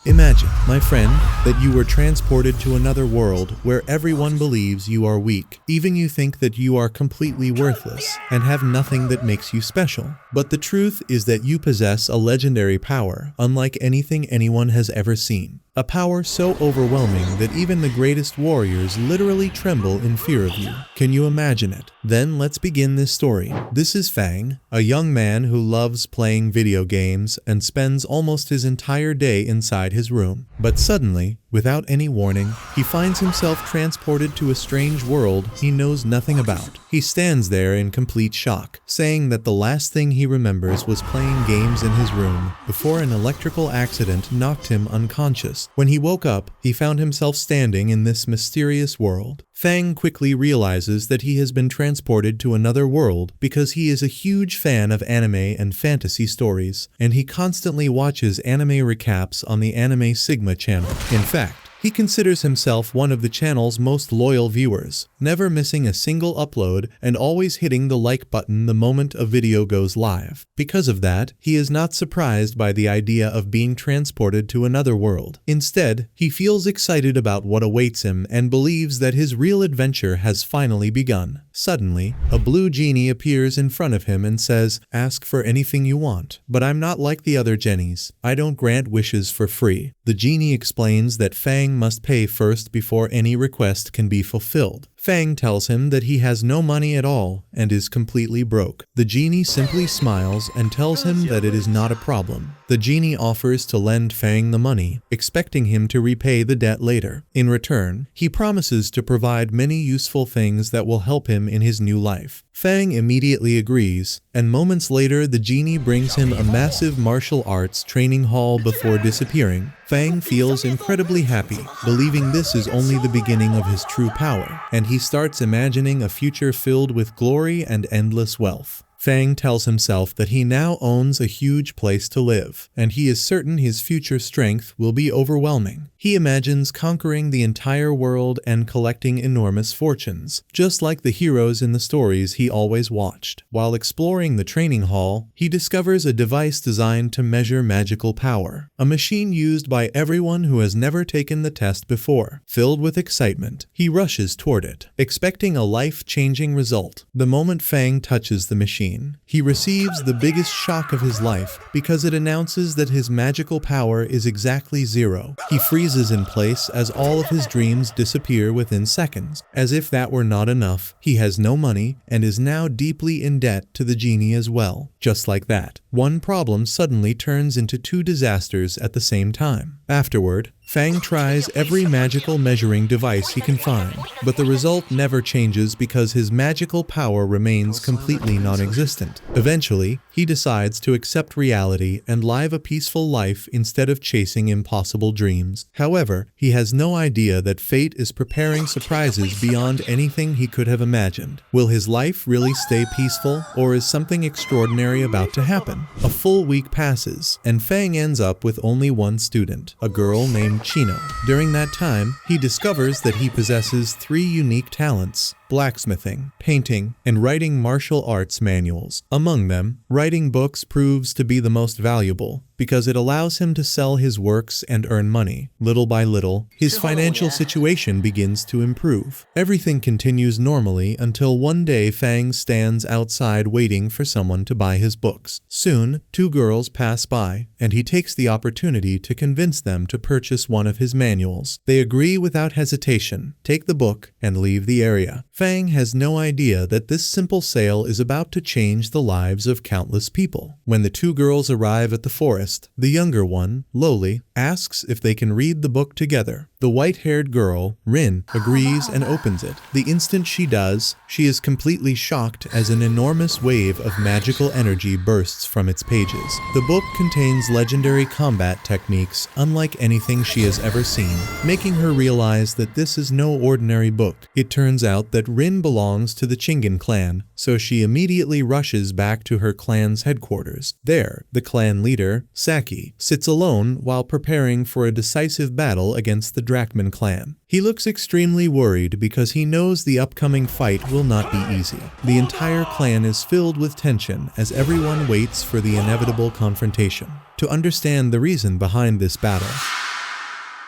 Imagine, my friend, that you were transported to another world where everyone believes you are weak. Even you think that you are completely worthless and have nothing that makes you special. But the truth is that you possess a legendary power, unlike anything anyone has ever seen. A power so overwhelming that even the greatest warriors literally tremble in fear of you. Can you imagine it? Then let's begin this story. This is Fang, a young man who loves playing video games and spends almost his entire day inside his room. But suddenly, without any warning, he finds himself transported to a strange world he knows nothing about. He stands there in complete shock, saying that the last thing he remembers was playing games in his room before an electrical accident knocked him unconscious. When he woke up, he found himself standing in this mysterious world. Fang quickly realizes that he has been transported to another world because he is a huge fan of anime and fantasy stories, and he constantly watches anime recaps on the AnimeSigma channel. In fact, he considers himself one of the channel's most loyal viewers, never missing a single upload and always hitting the like button the moment a video goes live. Because of that, he is not surprised by the idea of being transported to another world. Instead, he feels excited about what awaits him and believes that his real adventure has finally begun. Suddenly, a blue genie appears in front of him and says, "Ask for anything you want. But I'm not like the other genies. I don't grant wishes for free." The genie explains that Fang must pay first before any request can be fulfilled. Fang tells him that he has no money at all and is completely broke. The genie simply smiles and tells him that it is not a problem. The genie offers to lend Fang the money, expecting him to repay the debt later. In return, he promises to provide many useful things that will help him in his new life. Fang immediately agrees, and moments later the genie brings him a massive martial arts training hall before disappearing. Fang feels incredibly happy, believing this is only the beginning of his true power, and he starts imagining a future filled with glory and endless wealth. Fang tells himself that he now owns a huge place to live, and he is certain his future strength will be overwhelming. He imagines conquering the entire world and collecting enormous fortunes, just like the heroes in the stories he always watched. While exploring the training hall, he discovers a device designed to measure magical power, a machine used by everyone who has never taken the test before. Filled with excitement, he rushes toward it, expecting a life-changing result. The moment Fang touches the machine, he receives the biggest shock of his life because it announces that his magical power is exactly 0. He freezes in place as all of his dreams disappear within seconds. As if that were not enough, he has no money and is now deeply in debt to the genie as well. Just like that, one problem suddenly turns into 2 disasters at the same time. Afterward, Fang tries every magical measuring device he can find, but the result never changes because his magical power remains completely non-existent. Eventually, he decides to accept reality and live a peaceful life instead of chasing impossible dreams. However, he has no idea that fate is preparing surprises beyond anything he could have imagined. Will his life really stay peaceful, or is something extraordinary about to happen? A full week passes, and Fang ends up with only one student, a girl named Chino. During that time, he discovers that he possesses 3 unique talents: blacksmithing, painting, and writing martial arts manuals. Among them, writing books proves to be the most valuable because it allows him to sell his works and earn money. Little by little, his financial situation begins to improve. Everything continues normally until one day Fang stands outside waiting for someone to buy his books. Soon, 2 girls pass by, and he takes the opportunity to convince them to purchase one of his manuals. They agree without hesitation, take the book, and leave the area. Fang has no idea that this simple sale is about to change the lives of countless people. When the 2 girls arrive at the forest, the younger one, Loli, asks if they can read the book together. The white-haired girl, Rin, agrees and opens it. The instant she does, she is completely shocked as an enormous wave of magical energy bursts from its pages. The book contains legendary combat techniques unlike anything she has ever seen, making her realize that this is no ordinary book. It turns out that Rin belongs to the Chingan clan, so she immediately rushes back to her clan's headquarters. There, the clan leader, Saki, sits alone while preparing for a decisive battle against the Drachman clan. He looks extremely worried because he knows the upcoming fight will not be easy. The entire clan is filled with tension as everyone waits for the inevitable confrontation. To understand the reason behind this battle,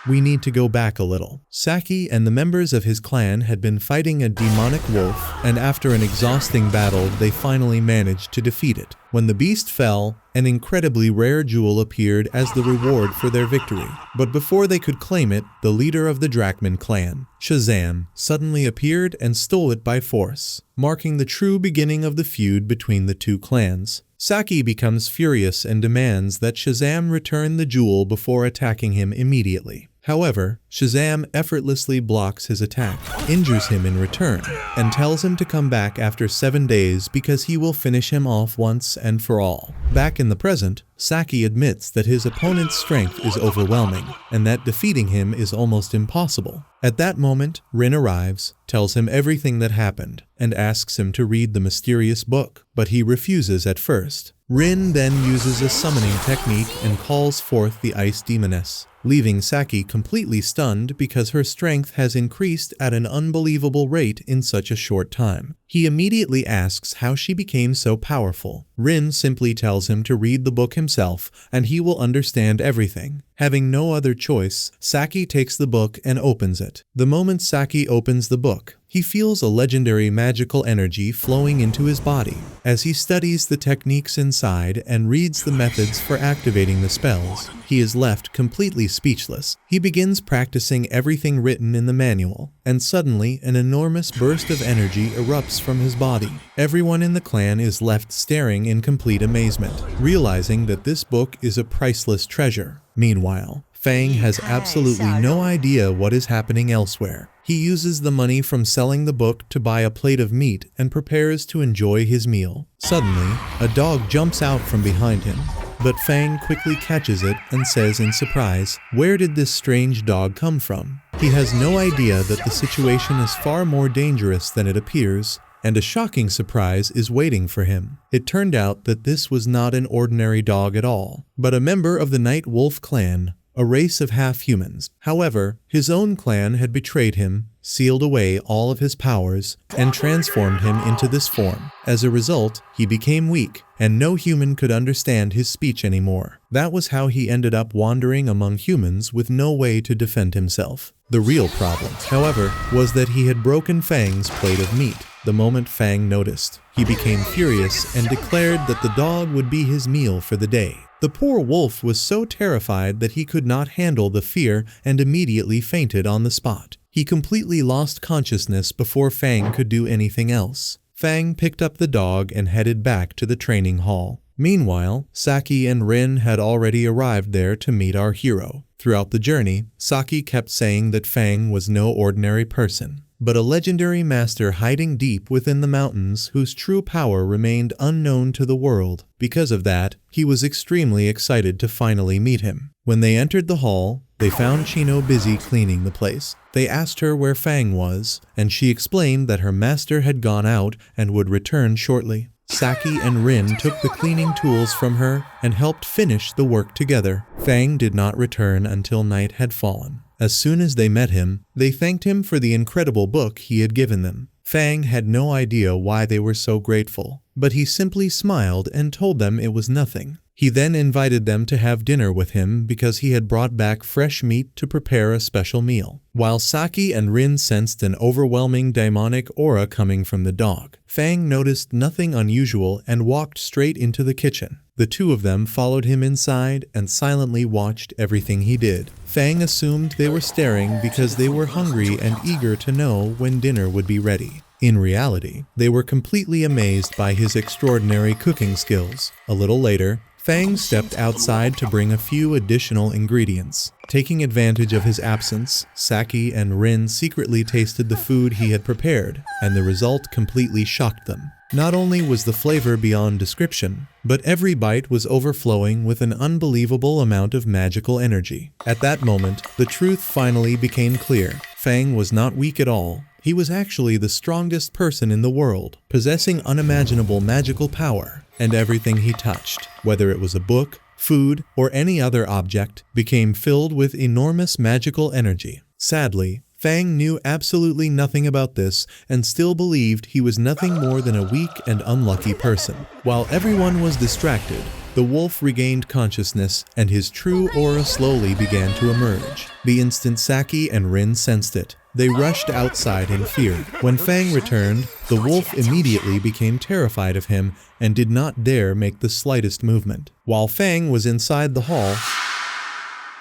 We need to go back a little. Saki and the members of his clan had been fighting a demonic wolf, and after an exhausting battle, they finally managed to defeat it. When the beast fell, an incredibly rare jewel appeared as the reward for their victory. But before they could claim it, the leader of the Drachman clan, Shazam, suddenly appeared and stole it by force, marking the true beginning of the feud between the two clans. Saki becomes furious and demands that Shazam return the jewel before attacking him immediately. However, Shazam effortlessly blocks his attack, injures him in return, and tells him to come back after 7 days because he will finish him off once and for all. Back in the present, Saki admits that his opponent's strength is overwhelming, and that defeating him is almost impossible. At that moment, Rin arrives, tells him everything that happened, and asks him to read the mysterious book, but he refuses at first. Rin then uses a summoning technique and calls forth the Ice Demoness, leaving Saki completely stunned because her strength has increased at an unbelievable rate in such a short time. He immediately asks how she became so powerful. Rin simply tells him to read the book himself and he will understand everything. Having no other choice, Saki takes the book and opens it. The moment Saki opens the book, he feels a legendary magical energy flowing into his body. As he studies the techniques inside and reads the methods for activating the spells, he is left completely speechless. He begins practicing everything written in the manual, and suddenly an enormous burst of energy erupts from his body. Everyone in the clan is left staring in complete amazement, realizing that this book is a priceless treasure. Meanwhile, Fang has absolutely no idea what is happening elsewhere. He uses the money from selling the book to buy a plate of meat and prepares to enjoy his meal. Suddenly, a dog jumps out from behind him, but Fang quickly catches it and says in surprise, "Where did this strange dog come from?" He has no idea that the situation is far more dangerous than it appears, and a shocking surprise is waiting for him. It turned out that this was not an ordinary dog at all, but a member of the Night Wolf clan, a race of half-humans. However, his own clan had betrayed him, sealed away all of his powers, and transformed him into this form. As a result, he became weak, and no human could understand his speech anymore. That was how he ended up wandering among humans with no way to defend himself. The real problem, however, was that he had broken Fang's plate of meat. The moment Fang noticed, he became furious and declared that the dog would be his meal for the day. The poor wolf was so terrified that he could not handle the fear and immediately fainted on the spot. He completely lost consciousness before Fang could do anything else. Fang picked up the dog and headed back to the training hall. Meanwhile, Saki and Rin had already arrived there to meet our hero. Throughout the journey, Saki kept saying that Fang was no ordinary person, but a legendary master hiding deep within the mountains whose true power remained unknown to the world. Because of that, he was extremely excited to finally meet him. When they entered the hall, they found Chino busy cleaning the place. They asked her where Fang was, and she explained that her master had gone out and would return shortly. Saki and Rin took the cleaning tools from her and helped finish the work together. Fang did not return until night had fallen. As soon as they met him, they thanked him for the incredible book he had given them. Fang had no idea why they were so grateful, but he simply smiled and told them it was nothing. He then invited them to have dinner with him because he had brought back fresh meat to prepare a special meal. While Saki and Rin sensed an overwhelming demonic aura coming from the dog, Fang noticed nothing unusual and walked straight into the kitchen. The two of them followed him inside and silently watched everything he did. Fang assumed they were staring because they were hungry and eager to know when dinner would be ready. In reality, they were completely amazed by his extraordinary cooking skills. A little later, Fang stepped outside to bring a few additional ingredients. Taking advantage of his absence, Saki and Rin secretly tasted the food he had prepared, and the result completely shocked them. Not only was the flavor beyond description, but every bite was overflowing with an unbelievable amount of magical energy. At that moment, the truth finally became clear. Fang was not weak at all. He was actually the strongest person in the world, possessing unimaginable magical power, and everything he touched, whether it was a book, food, or any other object, became filled with enormous magical energy. Sadly, Fang knew absolutely nothing about this and still believed he was nothing more than a weak and unlucky person. While everyone was distracted, the wolf regained consciousness and his true aura slowly began to emerge. The instant Saki and Rin sensed it, they rushed outside in fear. When Fang returned, the wolf immediately became terrified of him and did not dare make the slightest movement. While Fang was inside the hall,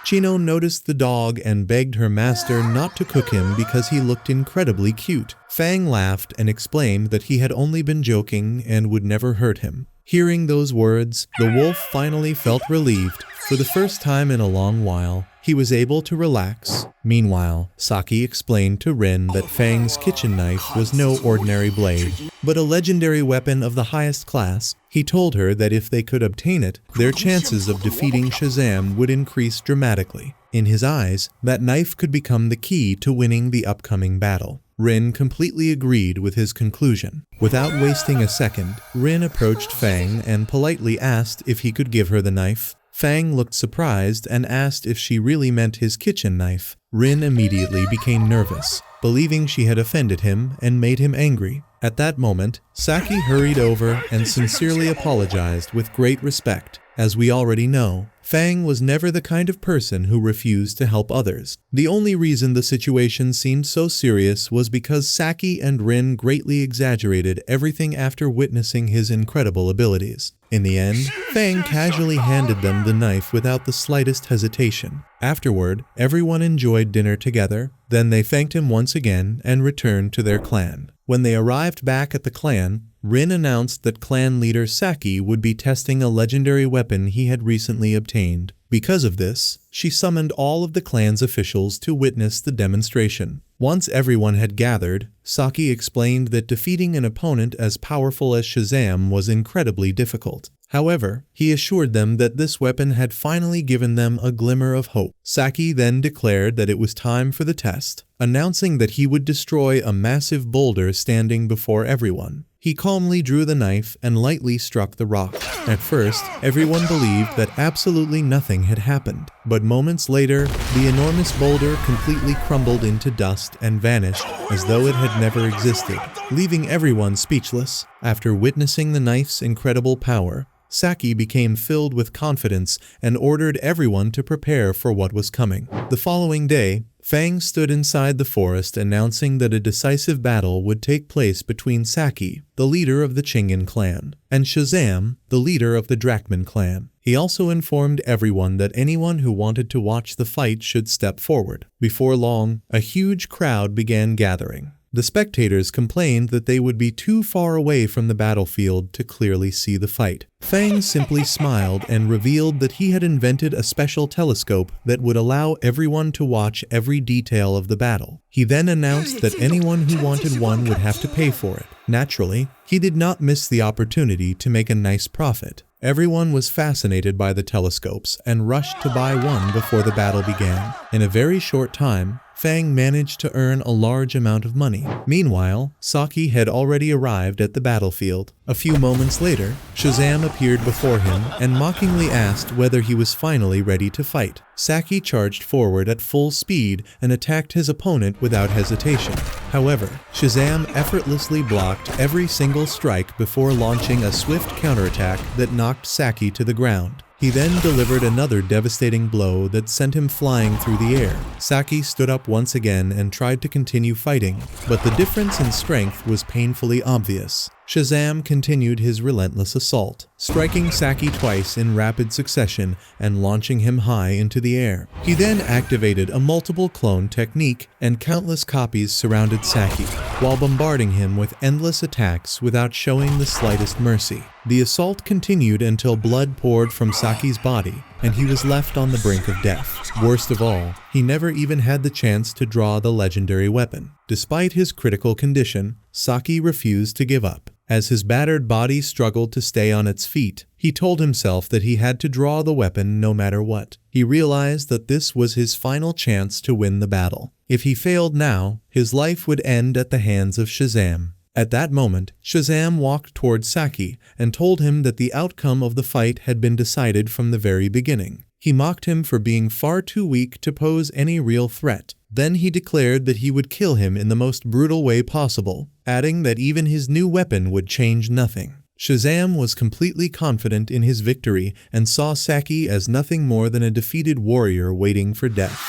Chino noticed the dog and begged her master not to cook him because he looked incredibly cute. Fang laughed and explained that he had only been joking and would never hurt him. Hearing those words, the wolf finally felt relieved. For the first time in a long while, he was able to relax. Meanwhile, Saki explained to Rin that Fang's kitchen knife was no ordinary blade, but a legendary weapon of the highest class. He told her that if they could obtain it, their chances of defeating Shazam would increase dramatically. In his eyes, that knife could become the key to winning the upcoming battle. Rin completely agreed with his conclusion. Without wasting a second, Rin approached Fang and politely asked if he could give her the knife. Fang looked surprised and asked if she really meant his kitchen knife. Rin immediately became nervous, believing she had offended him and made him angry. At that moment, Saki hurried over and sincerely apologized with great respect. As we already know, Fang was never the kind of person who refused to help others. The only reason the situation seemed so serious was because Saki and Rin greatly exaggerated everything after witnessing his incredible abilities. In the end, Fang casually handed them the knife without the slightest hesitation. Afterward, everyone enjoyed dinner together, then they thanked him once again and returned to their clan. When they arrived back at the clan, Rin announced that clan leader Saki would be testing a legendary weapon he had recently obtained. Because of this, she summoned all of the clan's officials to witness the demonstration. Once everyone had gathered, Saki explained that defeating an opponent as powerful as Shazam was incredibly difficult. However, he assured them that this weapon had finally given them a glimmer of hope. Saki then declared that it was time for the test, announcing that he would destroy a massive boulder standing before everyone. He calmly drew the knife and lightly struck the rock. At first, everyone believed that absolutely nothing had happened. But moments later, the enormous boulder completely crumbled into dust and vanished as though it had never existed, leaving everyone speechless. After witnessing the knife's incredible power, Saki became filled with confidence and ordered everyone to prepare for what was coming. The following day, Fang stood inside the forest announcing that a decisive battle would take place between Saki, the leader of the Chingan clan, and Shazam, the leader of the Drachman clan. He also informed everyone that anyone who wanted to watch the fight should step forward. Before long, a huge crowd began gathering. The spectators complained that they would be too far away from the battlefield to clearly see the fight. Fang simply smiled and revealed that he had invented a special telescope that would allow everyone to watch every detail of the battle. He then announced that anyone who wanted one would have to pay for it. Naturally, he did not miss the opportunity to make a nice profit. Everyone was fascinated by the telescopes and rushed to buy one before the battle began. In a very short time, Fang managed to earn a large amount of money. Meanwhile, Saki had already arrived at the battlefield. A few moments later, Shazam appeared before him and mockingly asked whether he was finally ready to fight. Saki charged forward at full speed and attacked his opponent without hesitation. However, Shazam effortlessly blocked every single strike before launching a swift counterattack that knocked Saki to the ground. He then delivered another devastating blow that sent him flying through the air. Saki stood up once again and tried to continue fighting, but the difference in strength was painfully obvious. Shazam continued his relentless assault, striking Saki twice in rapid succession and launching him high into the air. He then activated a multiple clone technique and countless copies surrounded Saki, while bombarding him with endless attacks without showing the slightest mercy. The assault continued until blood poured from Saki's body, and he was left on the brink of death. Worst of all, he never even had the chance to draw the legendary weapon. Despite his critical condition, Saki refused to give up. As his battered body struggled to stay on its feet, he told himself that he had to draw the weapon no matter what. He realized that this was his final chance to win the battle. If he failed now, his life would end at the hands of Shazam. At that moment, Shazam walked towards Saki and told him that the outcome of the fight had been decided from the very beginning. He mocked him for being far too weak to pose any real threat. Then he declared that he would kill him in the most brutal way possible, adding that even his new weapon would change nothing. Shazam was completely confident in his victory and saw Saki as nothing more than a defeated warrior waiting for death.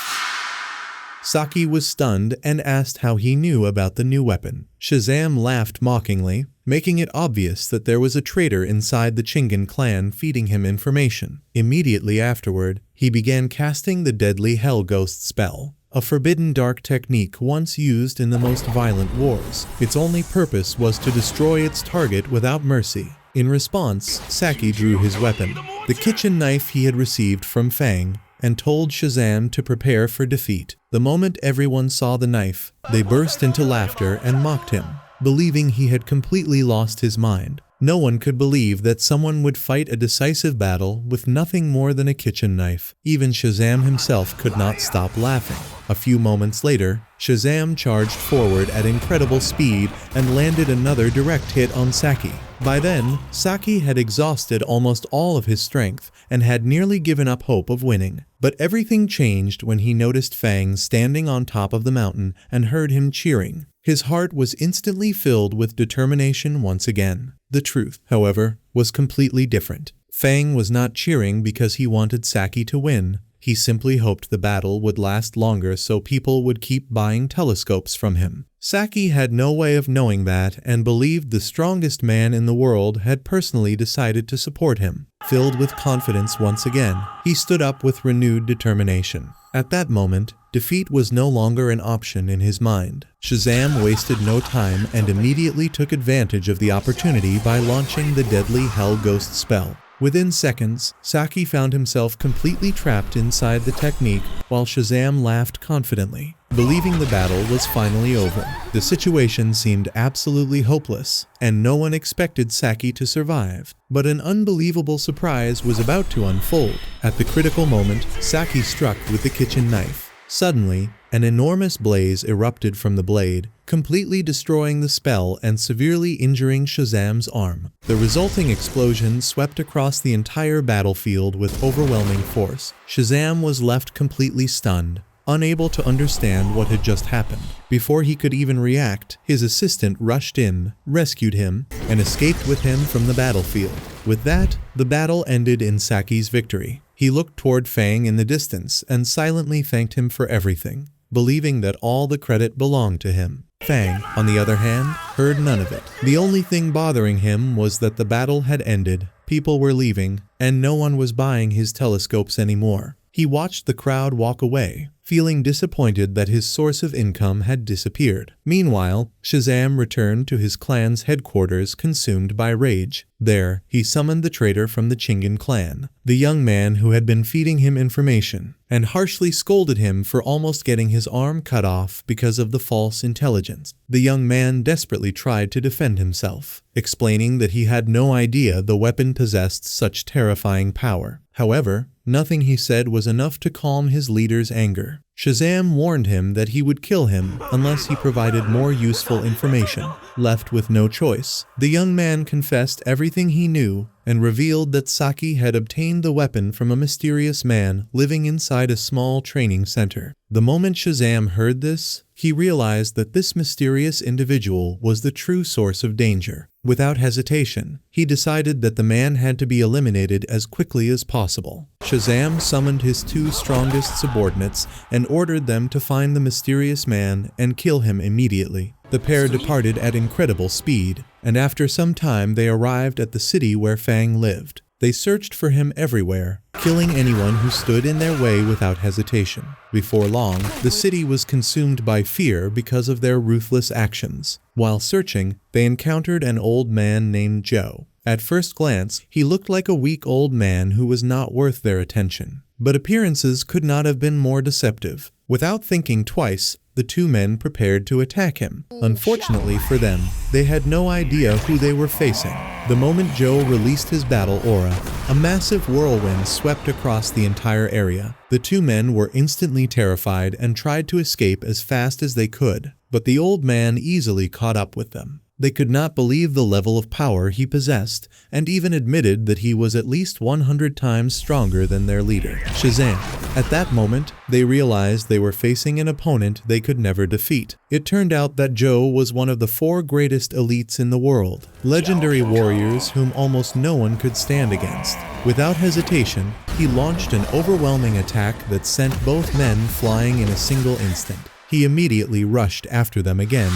Saki was stunned and asked how he knew about the new weapon. Shazam laughed mockingly, making it obvious that there was a traitor inside the Chingan clan feeding him information. Immediately afterward, he began casting the deadly Hell Ghost spell, a forbidden dark technique once used in the most violent wars. Its only purpose was to destroy its target without mercy. In response, Saki drew his weapon, the kitchen knife he had received from Fang, and told Shazam to prepare for defeat. The moment everyone saw the knife, they burst into laughter and mocked him, believing he had completely lost his mind. No one could believe that someone would fight a decisive battle with nothing more than a kitchen knife. Even Shazam himself could not stop laughing. A few moments later, Shazam charged forward at incredible speed and landed another direct hit on Saki. By then, Saki had exhausted almost all of his strength and had nearly given up hope of winning. But everything changed when he noticed Fang standing on top of the mountain and heard him cheering. His heart was instantly filled with determination once again. The truth, however, was completely different. Fang was not cheering because he wanted Saki to win. He simply hoped the battle would last longer so people would keep buying telescopes from him. Saki had no way of knowing that and believed the strongest man in the world had personally decided to support him. Filled with confidence once again, he stood up with renewed determination. At that moment, defeat was no longer an option in his mind. Shazam wasted no time and immediately took advantage of the opportunity by launching the deadly Hell Ghost spell. Within seconds, Saki found himself completely trapped inside the technique while Shazam laughed confidently, believing the battle was finally over. The situation seemed absolutely hopeless, and no one expected Saki to survive. But an unbelievable surprise was about to unfold. At the critical moment, Saki struck with the kitchen knife. Suddenly, an enormous blaze erupted from the blade, completely destroying the spell and severely injuring Shazam's arm. The resulting explosion swept across the entire battlefield with overwhelming force. Shazam was left completely stunned, unable to understand what had just happened. Before he could even react, his assistant rushed in, rescued him, and escaped with him from the battlefield. With that, the battle ended in Saki's victory. He looked toward Fang in the distance and silently thanked him for everything, believing that all the credit belonged to him. Fang, on the other hand, heard none of it. The only thing bothering him was that the battle had ended, people were leaving, and no one was buying his telescopes anymore. He watched the crowd walk away, feeling disappointed that his source of income had disappeared. Meanwhile, Shazam returned to his clan's headquarters consumed by rage. There, he summoned the traitor from the Chingan clan, the young man who had been feeding him information, and harshly scolded him for almost getting his arm cut off because of the false intelligence. The young man desperately tried to defend himself, explaining that he had no idea the weapon possessed such terrifying power. However, nothing he said was enough to calm his leader's anger. Shazam warned him that he would kill him unless he provided more useful information. Left with no choice, the young man confessed everything he knew and revealed that Saki had obtained the weapon from a mysterious man living inside a small training center. The moment Shazam heard this, he realized that this mysterious individual was the true source of danger. Without hesitation, he decided that the man had to be eliminated as quickly as possible. Shazam summoned his two strongest subordinates and ordered them to find the mysterious man and kill him immediately. The pair departed at incredible speed, and after some time they arrived at the city where Fang lived. They searched for him everywhere, killing anyone who stood in their way without hesitation. Before long, the city was consumed by fear because of their ruthless actions. While searching, they encountered an old man named Joe. At first glance, he looked like a weak old man who was not worth their attention. But appearances could not have been more deceptive. Without thinking twice, the two men prepared to attack him. Unfortunately for them, they had no idea who they were facing. The moment Joe released his battle aura, a massive whirlwind swept across the entire area. The two men were instantly terrified and tried to escape as fast as they could, but the old man easily caught up with them. They could not believe the level of power he possessed, and even admitted that he was at least 100 times stronger than their leader, Shazam. At that moment, they realized they were facing an opponent they could never defeat. It turned out that Joe was one of the 4 greatest elites in the world, legendary warriors whom almost no one could stand against. Without hesitation, he launched an overwhelming attack that sent both men flying in a single instant. He immediately rushed after them again,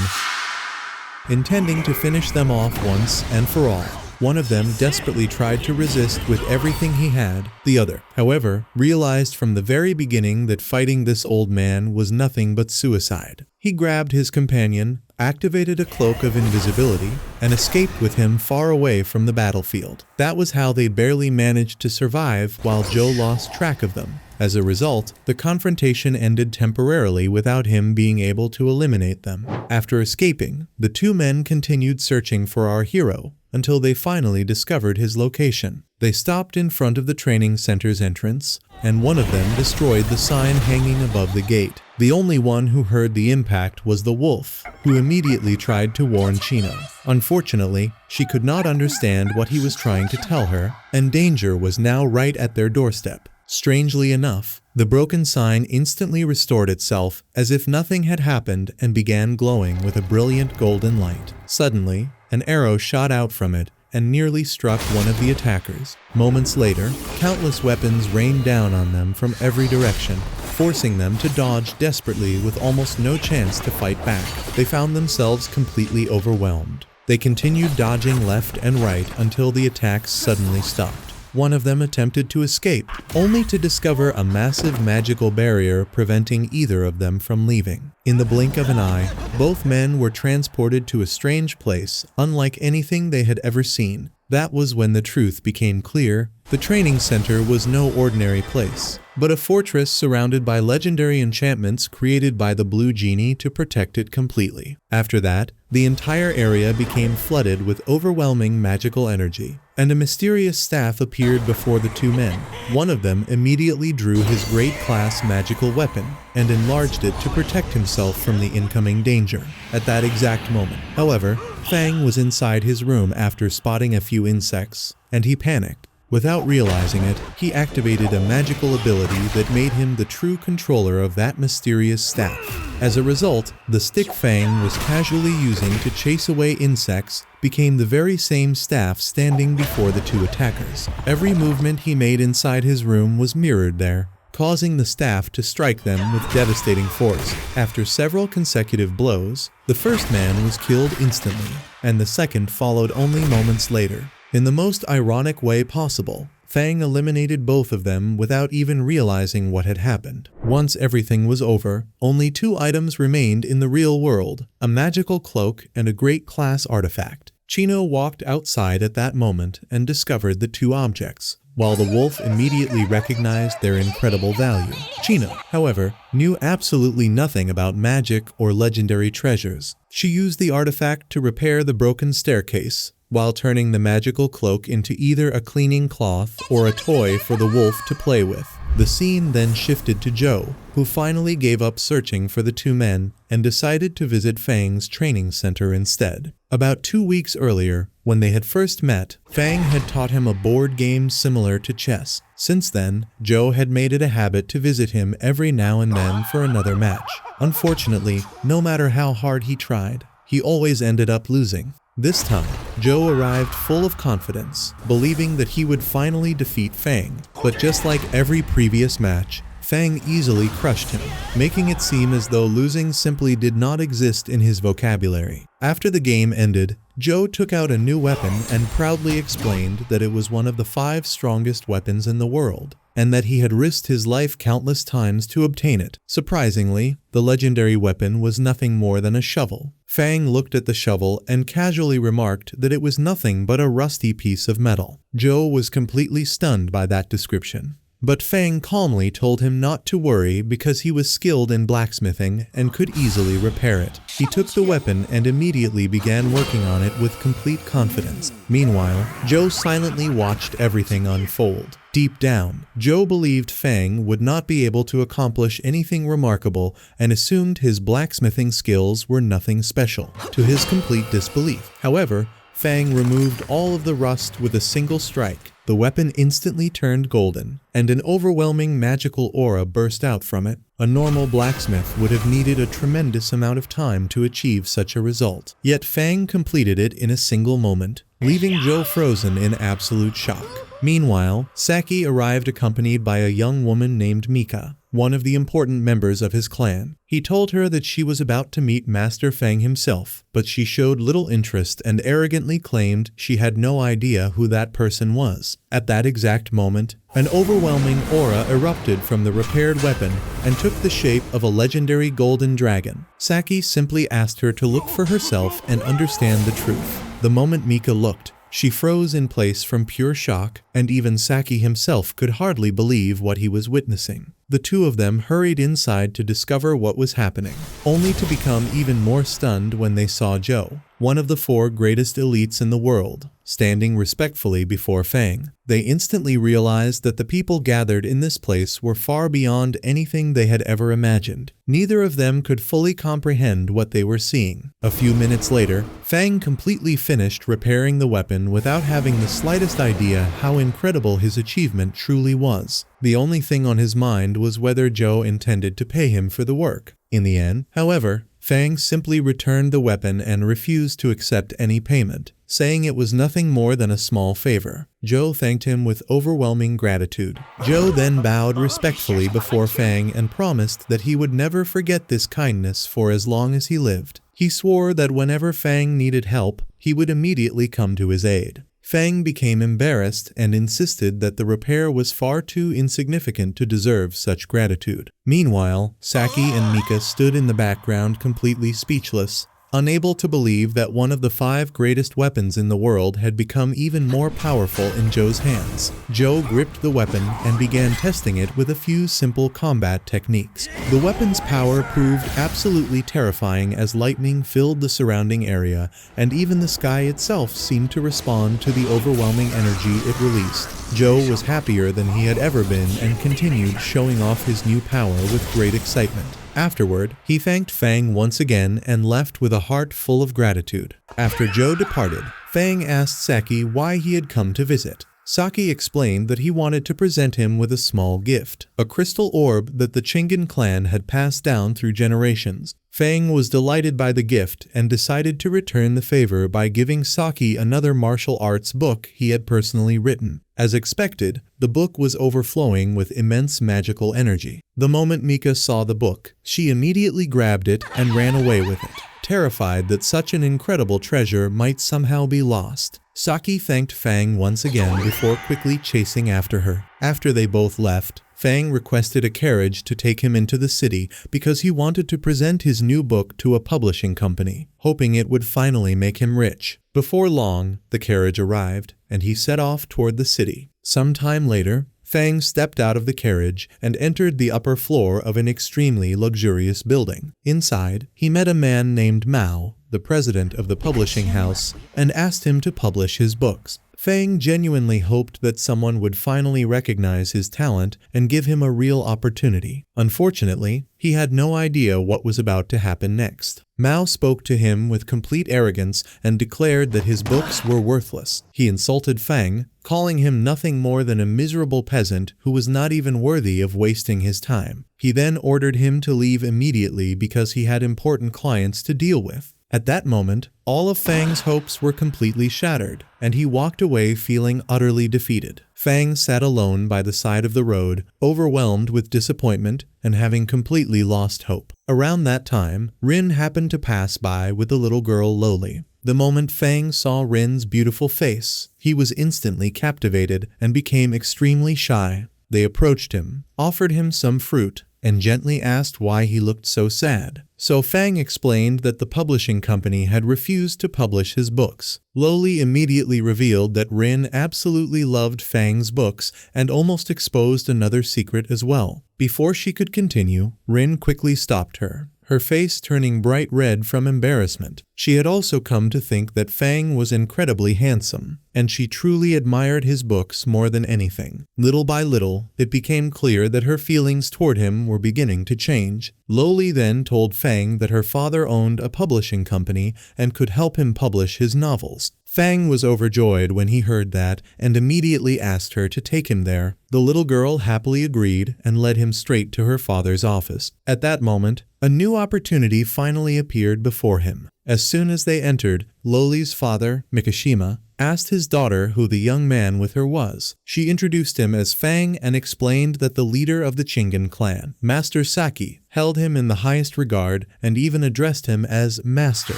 intending to finish them off once and for all. One of them desperately tried to resist with everything he had. The other, however, realized from the very beginning that fighting this old man was nothing but suicide. He grabbed his companion, activated a cloak of invisibility, and escaped with him far away from the battlefield. That was how they barely managed to survive while Joe lost track of them. As a result, the confrontation ended temporarily without him being able to eliminate them. After escaping, the 2 men continued searching for our hero until they finally discovered his location. They stopped in front of the training center's entrance, and one of them destroyed the sign hanging above the gate. The only one who heard the impact was the wolf, who immediately tried to warn Chino. Unfortunately, she could not understand what he was trying to tell her, and danger was now right at their doorstep. Strangely enough, the broken sign instantly restored itself as if nothing had happened and began glowing with a brilliant golden light. Suddenly, an arrow shot out from it and nearly struck one of the attackers. Moments later, countless weapons rained down on them from every direction, forcing them to dodge desperately with almost no chance to fight back. They found themselves completely overwhelmed. They continued dodging left and right until the attacks suddenly stopped. One of them attempted to escape, only to discover a massive magical barrier preventing either of them from leaving. In the blink of an eye, both men were transported to a strange place, unlike anything they had ever seen. That was when the truth became clear. The training center was no ordinary place, but a fortress surrounded by legendary enchantments created by the Blue Genie to protect it completely. After that, the entire area became flooded with overwhelming magical energy, and a mysterious staff appeared before the 2 men. One of them immediately drew his great-class magical weapon and enlarged it to protect himself from the incoming danger. At that exact moment, however, Fang was inside his room after spotting a few insects, and he panicked. Without realizing it, he activated a magical ability that made him the true controller of that mysterious staff. As a result, the stick Fang was casually using to chase away insects became the very same staff standing before the 2 attackers. Every movement he made inside his room was mirrored there, causing the staff to strike them with devastating force. After several consecutive blows, the first man was killed instantly, and the second followed only moments later. In the most ironic way possible, Fang eliminated both of them without even realizing what had happened. Once everything was over, only 2 items remained in the real world, a magical cloak and a great class artifact. Chino walked outside at that moment and discovered the 2 objects, while the wolf immediately recognized their incredible value. Chino, however, knew absolutely nothing about magic or legendary treasures. She used the artifact to repair the broken staircase, while turning the magical cloak into either a cleaning cloth or a toy for the wolf to play with. The scene then shifted to Joe, who finally gave up searching for the 2 men and decided to visit Fang's training center instead. About 2 weeks earlier, when they had first met, Fang had taught him a board game similar to chess. Since then, Joe had made it a habit to visit him every now and then for another match. Unfortunately, no matter how hard he tried, he always ended up losing. This time, Joe arrived full of confidence, believing that he would finally defeat Fang. But just like every previous match, Fang easily crushed him, making it seem as though losing simply did not exist in his vocabulary. After the game ended, Joe took out a new weapon and proudly explained that it was one of the 5 strongest weapons in the world, and that he had risked his life countless times to obtain it. Surprisingly, the legendary weapon was nothing more than a shovel. Fang looked at the shovel and casually remarked that it was nothing but a rusty piece of metal. Joe was completely stunned by that description. But Fang calmly told him not to worry because he was skilled in blacksmithing and could easily repair it. He took the weapon and immediately began working on it with complete confidence. Meanwhile, Joe silently watched everything unfold. Deep down, Zhou believed Fang would not be able to accomplish anything remarkable and assumed his blacksmithing skills were nothing special, to his complete disbelief. However, Fang removed all of the rust with a single strike. The weapon instantly turned golden, and an overwhelming magical aura burst out from it. A normal blacksmith would have needed a tremendous amount of time to achieve such a result. Yet Fang completed it in a single moment, leaving Zhou frozen in absolute shock. Meanwhile, Saki arrived accompanied by a young woman named Mika, one of the important members of his clan. He told her that she was about to meet Master Fang himself, but she showed little interest and arrogantly claimed she had no idea who that person was. At that exact moment, an overwhelming aura erupted from the repaired weapon and took the shape of a legendary golden dragon. Saki simply asked her to look for herself and understand the truth. The moment Mika looked, she froze in place from pure shock, and even Saki himself could hardly believe what he was witnessing. The two of them hurried inside to discover what was happening, only to become even more stunned when they saw Zhou, one of the 4 greatest elites in the world, standing respectfully before Fang. They instantly realized that the people gathered in this place were far beyond anything they had ever imagined. Neither of them could fully comprehend what they were seeing. A few minutes later, Fang completely finished repairing the weapon without having the slightest idea how incredible his achievement truly was. The only thing on his mind was whether Zhou intended to pay him for the work. In the end, however, Fang simply returned the weapon and refused to accept any payment, saying it was nothing more than a small favor. Zhou thanked him with overwhelming gratitude. Zhou then bowed respectfully before Fang and promised that he would never forget this kindness for as long as he lived. He swore that whenever Fang needed help, he would immediately come to his aid. Fang became embarrassed and insisted that the repair was far too insignificant to deserve such gratitude. Meanwhile, Saki and Mika stood in the background completely speechless, unable to believe that one of the 5 greatest weapons in the world had become even more powerful in Zhou's hands. Zhou gripped the weapon and began testing it with a few simple combat techniques. The weapon's power proved absolutely terrifying as lightning filled the surrounding area, and even the sky itself seemed to respond to the overwhelming energy it released. Zhou was happier than he had ever been and continued showing off his new power with great excitement. Afterward, he thanked Fang once again and left with a heart full of gratitude. After Zhou departed, Fang asked Saki why he had come to visit. Saki explained that he wanted to present him with a small gift, a crystal orb that the Chingan clan had passed down through generations. Fang was delighted by the gift and decided to return the favor by giving Saki another martial arts book he had personally written. As expected, the book was overflowing with immense magical energy. The moment Mika saw the book, she immediately grabbed it and ran away with it, terrified that such an incredible treasure might somehow be lost. Saki thanked Fang once again before quickly chasing after her. After they both left, Fang requested a carriage to take him into the city because he wanted to present his new book to a publishing company, hoping it would finally make him rich. Before long, the carriage arrived, and he set off toward the city. Some time later, Fang stepped out of the carriage and entered the upper floor of an extremely luxurious building. Inside, he met a man named Mao, the president of the publishing house, and asked him to publish his books. Fang genuinely hoped that someone would finally recognize his talent and give him a real opportunity. Unfortunately, he had no idea what was about to happen next. Mao spoke to him with complete arrogance and declared that his books were worthless. He insulted Fang, calling him nothing more than a miserable peasant who was not even worthy of wasting his time. He then ordered him to leave immediately because he had important clients to deal with. At that moment, all of Fang's hopes were completely shattered, and he walked away feeling utterly defeated. Fang sat alone by the side of the road, overwhelmed with disappointment and having completely lost hope. Around that time, Rin happened to pass by with the little girl Loli. The moment Fang saw Rin's beautiful face, he was instantly captivated and became extremely shy. They approached him, offered him some fruit, and gently asked why he looked so sad. So Fang explained that the publishing company had refused to publish his books. Loli immediately revealed that Rin absolutely loved Fang's books and almost exposed another secret as well. Before she could continue, Rin quickly stopped her. her face turning bright red from embarrassment. She had also come to think that Fang was incredibly handsome, and she truly admired his books more than anything. Little by little, it became clear that her feelings toward him were beginning to change. Loli then told Fang that her father owned a publishing company and could help him publish his novels. Fang was overjoyed when he heard that and immediately asked her to take him there. The little girl happily agreed and led him straight to her father's office. At that moment, a new opportunity finally appeared before him. As soon as they entered, Loli's father, Mikishima, asked his daughter who the young man with her was. She introduced him as Fang and explained that the leader of the Chingan clan, Master Saki, held him in the highest regard and even addressed him as Master.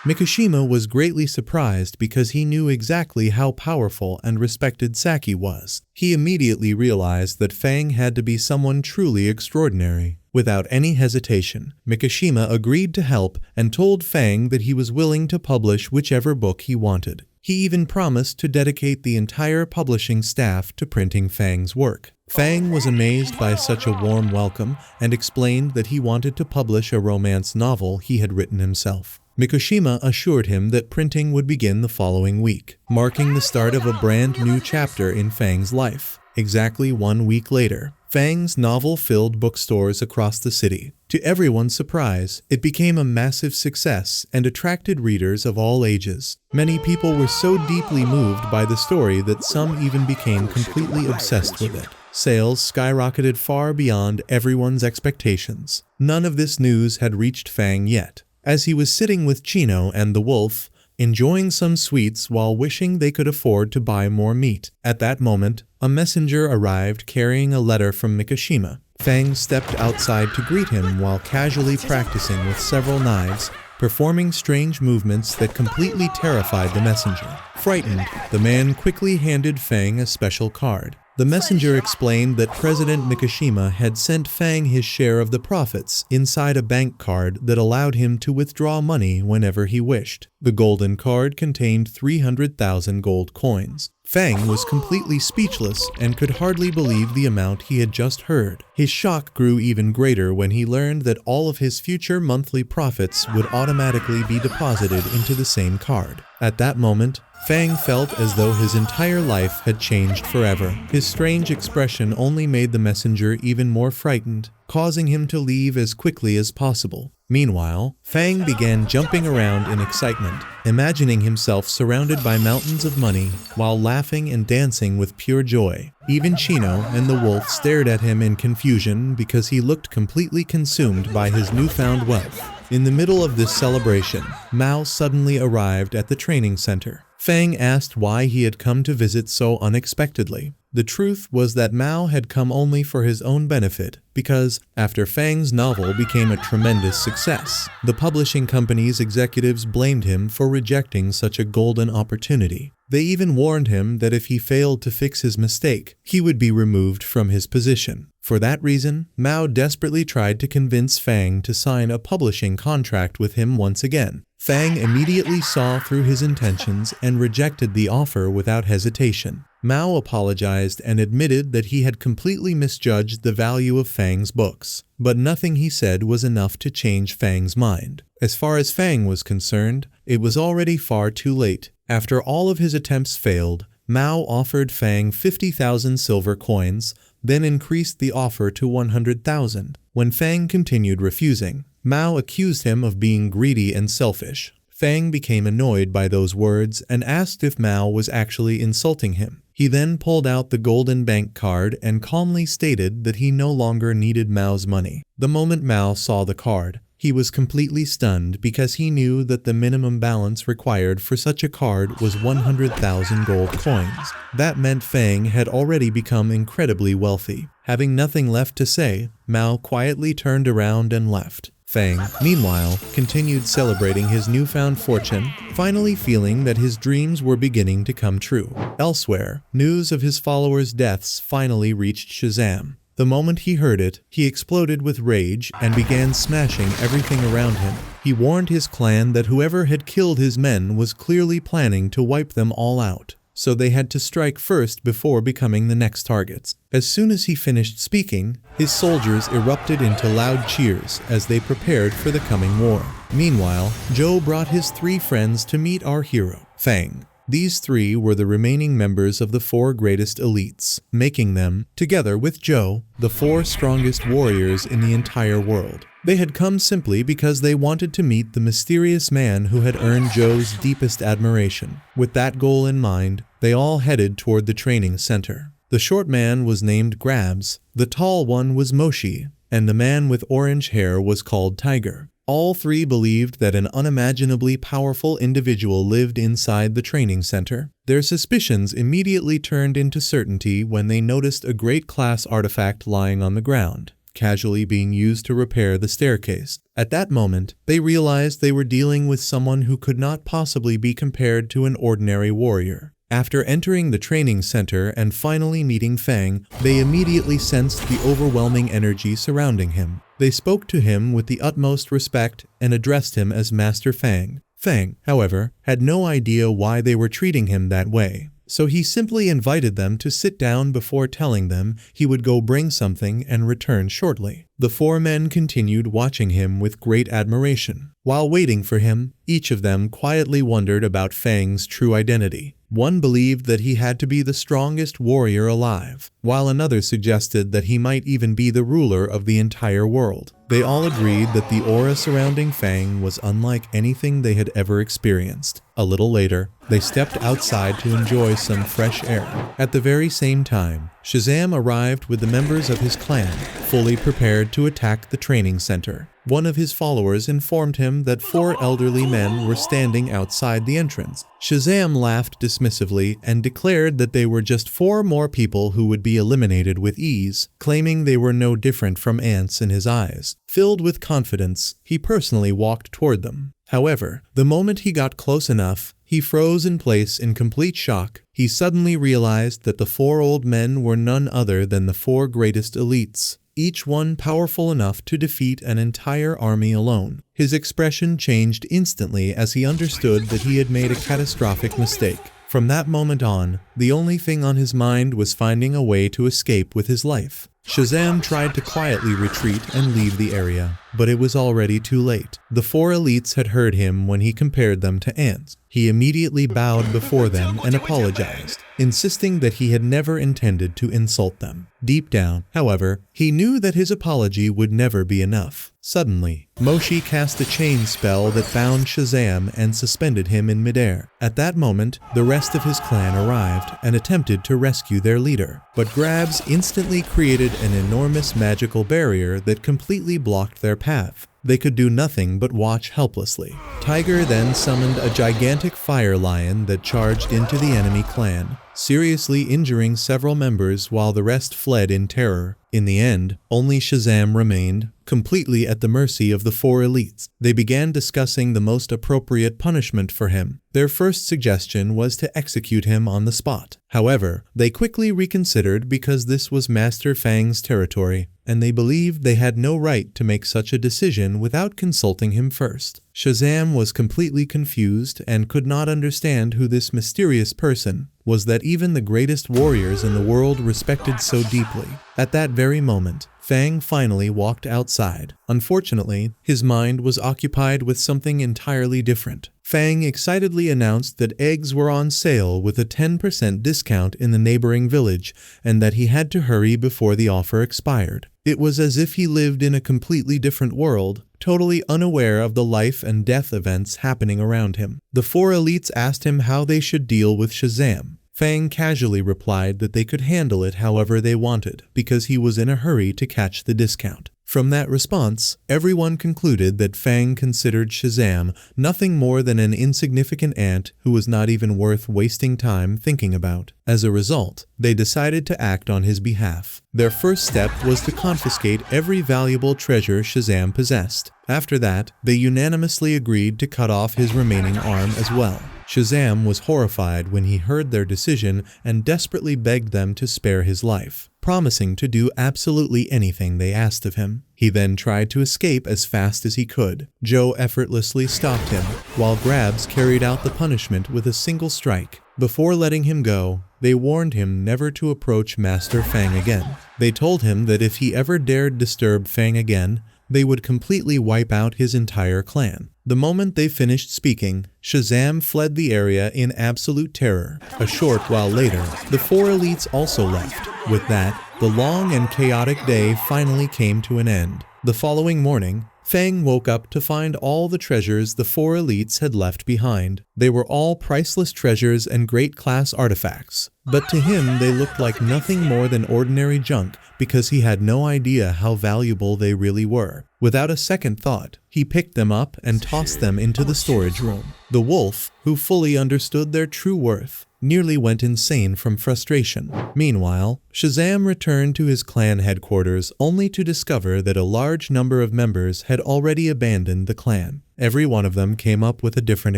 Mikishima was greatly surprised because he knew exactly how powerful and respected Saki was. He immediately realized that Fang had to be someone truly extraordinary. Without any hesitation, Mikishima agreed to help and told Fang that he was willing to publish whichever book he wanted. He even promised to dedicate the entire publishing staff to printing Fang's work. Fang was amazed by such a warm welcome and explained that he wanted to publish a romance novel he had written himself. Mikishima assured him that printing would begin the following week, marking the start of a brand new chapter in Fang's life. Exactly 1 week later, Fang's novel filled bookstores across the city. To everyone's surprise, it became a massive success and attracted readers of all ages. Many people were so deeply moved by the story that some even became completely obsessed with it. Sales skyrocketed far beyond everyone's expectations. None of this news had reached Fang yet. As he was sitting with Chino and the wolf, enjoying some sweets while wishing they could afford to buy more meat. At that moment, a messenger arrived carrying a letter from Mikishima. Fang stepped outside to greet him while casually practicing with several knives, performing strange movements that completely terrified the messenger. Frightened, the man quickly handed Fang a special card. The messenger explained that President Mikishima had sent Fang his share of the profits inside a bank card that allowed him to withdraw money whenever he wished. The golden card contained 300,000 gold coins. Fang was completely speechless and could hardly believe the amount he had just heard. His shock grew even greater when he learned that all of his future monthly profits would automatically be deposited into the same card. At that moment, Fang felt as though his entire life had changed forever. His strange expression only made the messenger even more frightened, causing him to leave as quickly as possible. Meanwhile, Fang began jumping around in excitement, imagining himself surrounded by mountains of money while laughing and dancing with pure joy. Even Chino and the wolf stared at him in confusion because he looked completely consumed by his newfound wealth. In the middle of this celebration, Mao suddenly arrived at the training center. Fang asked why he had come to visit so unexpectedly. The truth was that Mao had come only for his own benefit because, after Fang's novel became a tremendous success, the publishing company's executives blamed him for rejecting such a golden opportunity. They even warned him that if he failed to fix his mistake, he would be removed from his position. For that reason, Mao desperately tried to convince Fang to sign a publishing contract with him once again. Fang immediately saw through his intentions and rejected the offer without hesitation. Mao apologized and admitted that he had completely misjudged the value of Fang's books, but nothing he said was enough to change Fang's mind. As far as Fang was concerned, it was already far too late. After all of his attempts failed, Mao offered Fang 50,000 silver coins, then increased the offer to 100,000. When Fang continued refusing, Mao accused him of being greedy and selfish. Fang became annoyed by those words and asked if Mao was actually insulting him. He then pulled out the golden bank card and calmly stated that he no longer needed Mao's money. The moment Mao saw the card, he was completely stunned because he knew that the minimum balance required for such a card was 100,000 gold coins. That meant Fang had already become incredibly wealthy. Having nothing left to say, Mao quietly turned around and left. Fang, meanwhile, continued celebrating his newfound fortune, finally feeling that his dreams were beginning to come true. Elsewhere, news of his followers' deaths finally reached Shazam. The moment he heard it, he exploded with rage and began smashing everything around him. He warned his clan that whoever had killed his men was clearly planning to wipe them all out. so they had to strike first before becoming the next targets. As soon as he finished speaking, his soldiers erupted into loud cheers as they prepared for the coming war. Meanwhile, Joe brought his 3 friends to meet our hero, Fang. These 3 were the remaining members of the 4 greatest elites, making them, together with Joe, the 4 strongest warriors in the entire world. They had come simply because they wanted to meet the mysterious man who had earned Joe's deepest admiration. With that goal in mind, they all headed toward the training center. The short man was named Grabs, the tall one was Moshi, and the man with orange hair was called Tiger. All 3 believed that an unimaginably powerful individual lived inside the training center. Their suspicions immediately turned into certainty when they noticed a great class artifact lying on the ground, casually being used to repair the staircase. At that moment, they realized they were dealing with someone who could not possibly be compared to an ordinary warrior. After entering the training center and finally meeting Fang, they immediately sensed the overwhelming energy surrounding him. They spoke to him with the utmost respect and addressed him as Master Fang. Fang, however, had no idea why they were treating him that way, so he simply invited them to sit down before telling them he would go bring something and return shortly. The 4 men continued watching him with great admiration. While waiting for him, each of them quietly wondered about Fang's true identity. One believed that he had to be the strongest warrior alive, while another suggested that he might even be the ruler of the entire world. They all agreed that the aura surrounding Fang was unlike anything they had ever experienced. A little later, they stepped outside to enjoy some fresh air. At the very same time, Shazam arrived with the members of his clan, fully prepared to attack the training center. One of his followers informed him that 4 elderly men were standing outside the entrance. Shazam laughed dismissively and declared that they were just 4 more people who would be eliminated with ease, claiming they were no different from ants in his eyes. Filled with confidence, he personally walked toward them. However, the moment he got close enough, he froze in place in complete shock. He suddenly realized that the 4 old men were none other than the 4 greatest elites, each one powerful enough to defeat an entire army alone. His expression changed instantly as he understood that he had made a catastrophic mistake. From that moment on, the only thing on his mind was finding a way to escape with his life. Shazam tried to quietly retreat and leave the area, but it was already too late. The 4 elites had heard him when he compared them to ants. He immediately bowed before them and apologized, insisting that he had never intended to insult them. Deep down, however, he knew that his apology would never be enough. Suddenly, Moshi cast a chain spell that bound Shazam and suspended him in midair. At that moment, the rest of his clan arrived and attempted to rescue their leader, but Grabs instantly created an enormous magical barrier that completely blocked their path. They could do nothing but watch helplessly. Tiger then summoned a gigantic fire lion that charged into the enemy clan, seriously injuring several members while the rest fled in terror. In the end, only Shazam remained, completely at the mercy of the 4 elites. They began discussing the most appropriate punishment for him. Their first suggestion was to execute him on the spot. However, they quickly reconsidered because this was Master Fang's territory, and they believed they had no right to make such a decision without consulting him first. Shazam was completely confused and could not understand who this mysterious person was that even the greatest warriors in the world respected so deeply. At that very moment, Fang finally walked outside. Unfortunately, his mind was occupied with something entirely different. Fang excitedly announced that eggs were on sale with a 10% discount in the neighboring village and that he had to hurry before the offer expired. It was as if he lived in a completely different world, totally unaware of the life and death events happening around him. The 4 elites asked him how they should deal with Shazam. Fang casually replied that they could handle it however they wanted, because he was in a hurry to catch the discount. From that response, everyone concluded that Fang considered Shazam nothing more than an insignificant ant who was not even worth wasting time thinking about. As a result, they decided to act on his behalf. Their first step was to confiscate every valuable treasure Shazam possessed. After that, they unanimously agreed to cut off his remaining arm as well. Shazam was horrified when he heard their decision and desperately begged them to spare his life, promising to do absolutely anything they asked of him. He then tried to escape as fast as he could. Joe effortlessly stopped him, while Grabs carried out the punishment with a single strike. Before letting him go, they warned him never to approach Master Fang again. They told him that if he ever dared disturb Fang again, they would completely wipe out his entire clan. The moment they finished speaking, Shazam fled the area in absolute terror. A short while later, the 4 elites also left. With that, the long and chaotic day finally came to an end. The following morning, Fang woke up to find all the treasures the 4 elites had left behind. They were all priceless treasures and great class artifacts, but to him they looked like nothing more than ordinary junk because he had no idea how valuable they really were. Without a second thought, he picked them up and tossed them into the storage room. The wolf, who fully understood their true worth, nearly went insane from frustration. Meanwhile, Shazam returned to his clan headquarters only to discover that a large number of members had already abandoned the clan. Every one of them came up with a different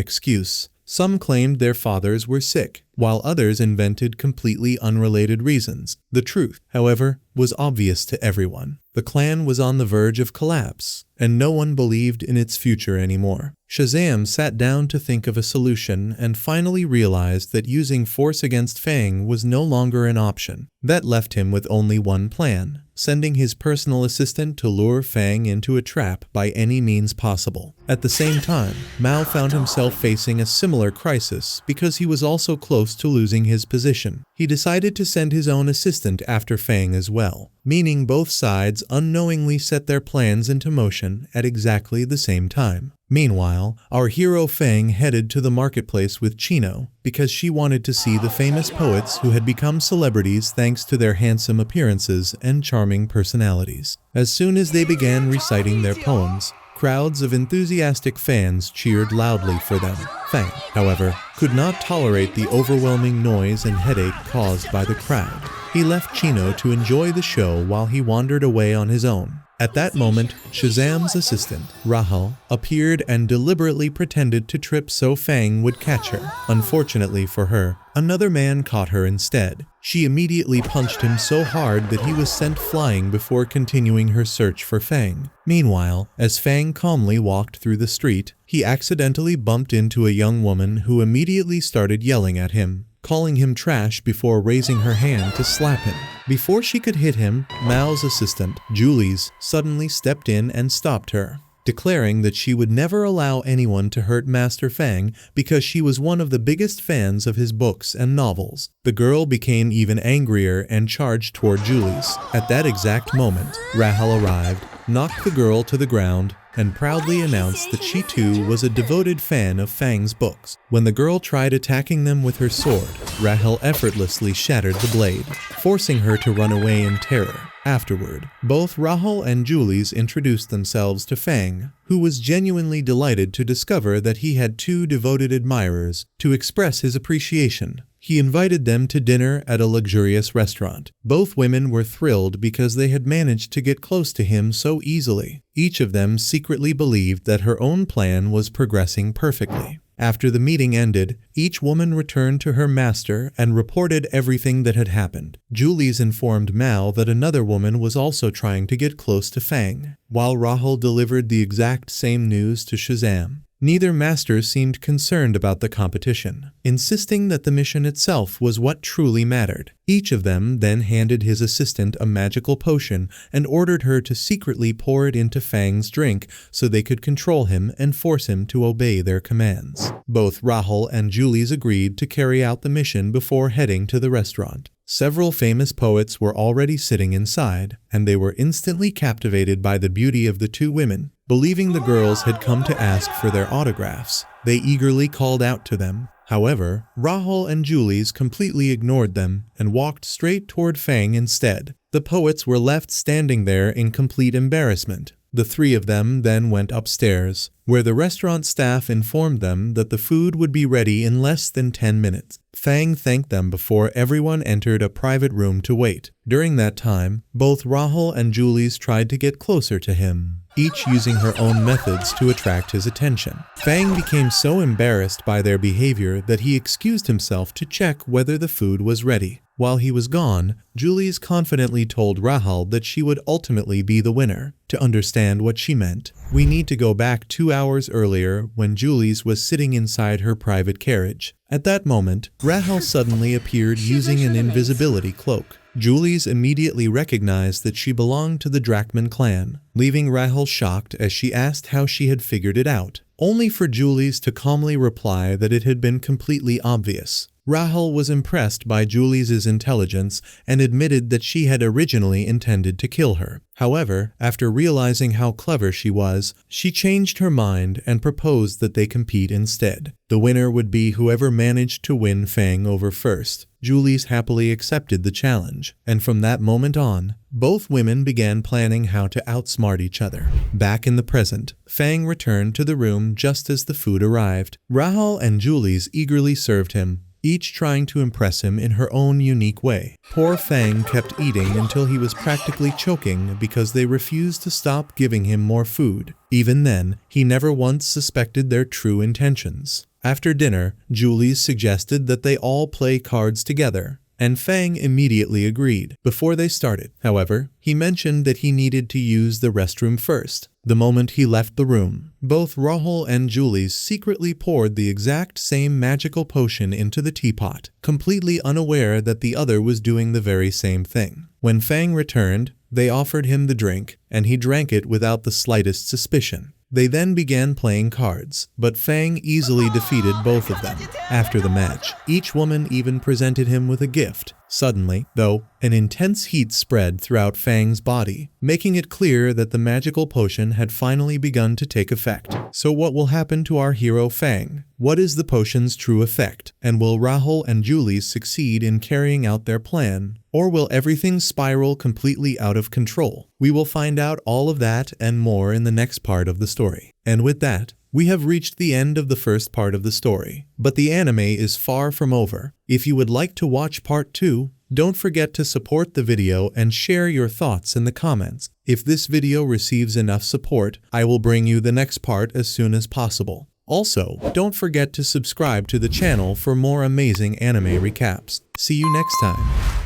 excuse. Some claimed their fathers were sick, while others invented completely unrelated reasons. The truth, however, was obvious to everyone. The clan was on the verge of collapse, and no one believed in its future anymore. Shazam sat down to think of a solution and finally realized that using force against Fang was no longer an option. That left him with only one plan: sending his personal assistant to lure Fang into a trap by any means possible. At the same time, Mao found himself facing a similar crisis because he was also close to losing his position. He decided to send his own assistant after Fang as well, meaning both sides unknowingly set their plans into motion at exactly the same time. Meanwhile, our hero Fang headed to the marketplace with Chino because she wanted to see the famous poets who had become celebrities thanks to their handsome appearances and charming personalities. As soon as they began reciting their poems, crowds of enthusiastic fans cheered loudly for them. Fang, however, could not tolerate the overwhelming noise and headache caused by the crowd. He left Chino to enjoy the show while he wandered away on his own. At that moment, Shazam's assistant, Rahul, appeared and deliberately pretended to trip so Fang would catch her. Unfortunately for her, another man caught her instead. She immediately punched him so hard that he was sent flying before continuing her search for Fang. Meanwhile, as Fang calmly walked through the street, he accidentally bumped into a young woman who immediately started yelling at him, calling him trash before raising her hand to slap him. Before she could hit him, Mao's assistant, Julie's, suddenly stepped in and stopped her, declaring that she would never allow anyone to hurt Master Fang because she was one of the biggest fans of his books and novels. The girl became even angrier and charged toward Julie's. At that exact moment, Rahul arrived, knocked the girl to the ground, and proudly announced that she too was a devoted fan of Fang's books. When the girl tried attacking them with her sword, Rahul effortlessly shattered the blade, forcing her to run away in terror. Afterward, both Rahul and Julie's introduced themselves to Fang, who was genuinely delighted to discover that he had 2 devoted admirers. To express his appreciation, he invited them to dinner at a luxurious restaurant. Both women were thrilled because they had managed to get close to him so easily. Each of them secretly believed that her own plan was progressing perfectly. After the meeting ended, each woman returned to her master and reported everything that had happened. Julie's informed Mao that another woman was also trying to get close to Fang, while Rahul delivered the exact same news to Shazam. Neither master seemed concerned about the competition, insisting that the mission itself was what truly mattered. Each of them then handed his assistant a magical potion and ordered her to secretly pour it into Fang's drink so they could control him and force him to obey their commands. Both Rahul and Julie's agreed to carry out the mission before heading to the restaurant. Several famous poets were already sitting inside, and they were instantly captivated by the beauty of the 2 women. Believing the girls had come to ask for their autographs, they eagerly called out to them. However, Rahul and Julie's completely ignored them and walked straight toward Fang instead. The poets were left standing there in complete embarrassment. The 3 of them then went upstairs, where the restaurant staff informed them that the food would be ready in less than 10 minutes. Fang thanked them before everyone entered a private room to wait. During that time, both Rahul and Julie's tried to get closer to him, each using her own methods to attract his attention. Fang became so embarrassed by their behavior that he excused himself to check whether the food was ready. While he was gone, Julius confidently told Rahul that she would ultimately be the winner. To understand what she meant, we need to go back 2 hours earlier when Julius was sitting inside her private carriage. At that moment, Rahul suddenly appeared using an invisibility cloak. Julius immediately recognized that she belonged to the Drachman clan, leaving Rahul shocked as she asked how she had figured it out, only for Julius to calmly reply that it had been completely obvious. Rahul was impressed by Julius's intelligence and admitted that she had originally intended to kill her. However, after realizing how clever she was, she changed her mind and proposed that they compete instead. The winner would be whoever managed to win Fang over first. Julius happily accepted the challenge, and from that moment on, both women began planning how to outsmart each other. Back in the present, Fang returned to the room just as the food arrived. Rahul and Julius eagerly served him, each trying to impress him in her own unique way. Poor Fang kept eating until he was practically choking because they refused to stop giving him more food. Even then, he never once suspected their true intentions. After dinner, Julius suggested that they all play cards together, and Fang immediately agreed. Before they started, however, he mentioned that he needed to use the restroom first. The moment he left the room, both Rahul and Julius secretly poured the exact same magical potion into the teapot, completely unaware that the other was doing the very same thing. When Fang returned, they offered him the drink, and he drank it without the slightest suspicion. They then began playing cards, but Fang easily defeated both of them. After the match, each woman even presented him with a gift. Suddenly, though, an intense heat spread throughout Fang's body, making it clear that the magical potion had finally begun to take effect. So what will happen to our hero Fang? What is the potion's true effect? And will Rahul and Julius succeed in carrying out their plan? Or will everything spiral completely out of control? We will find out all of that and more in the next part of the story. And with that, we have reached the end of the first part of the story, but the anime is far from over. If you would like to watch part 2, don't forget to support the video and share your thoughts in the comments. If this video receives enough support, I will bring you the next part as soon as possible. Also, don't forget to subscribe to the channel for more amazing anime recaps. See you next time.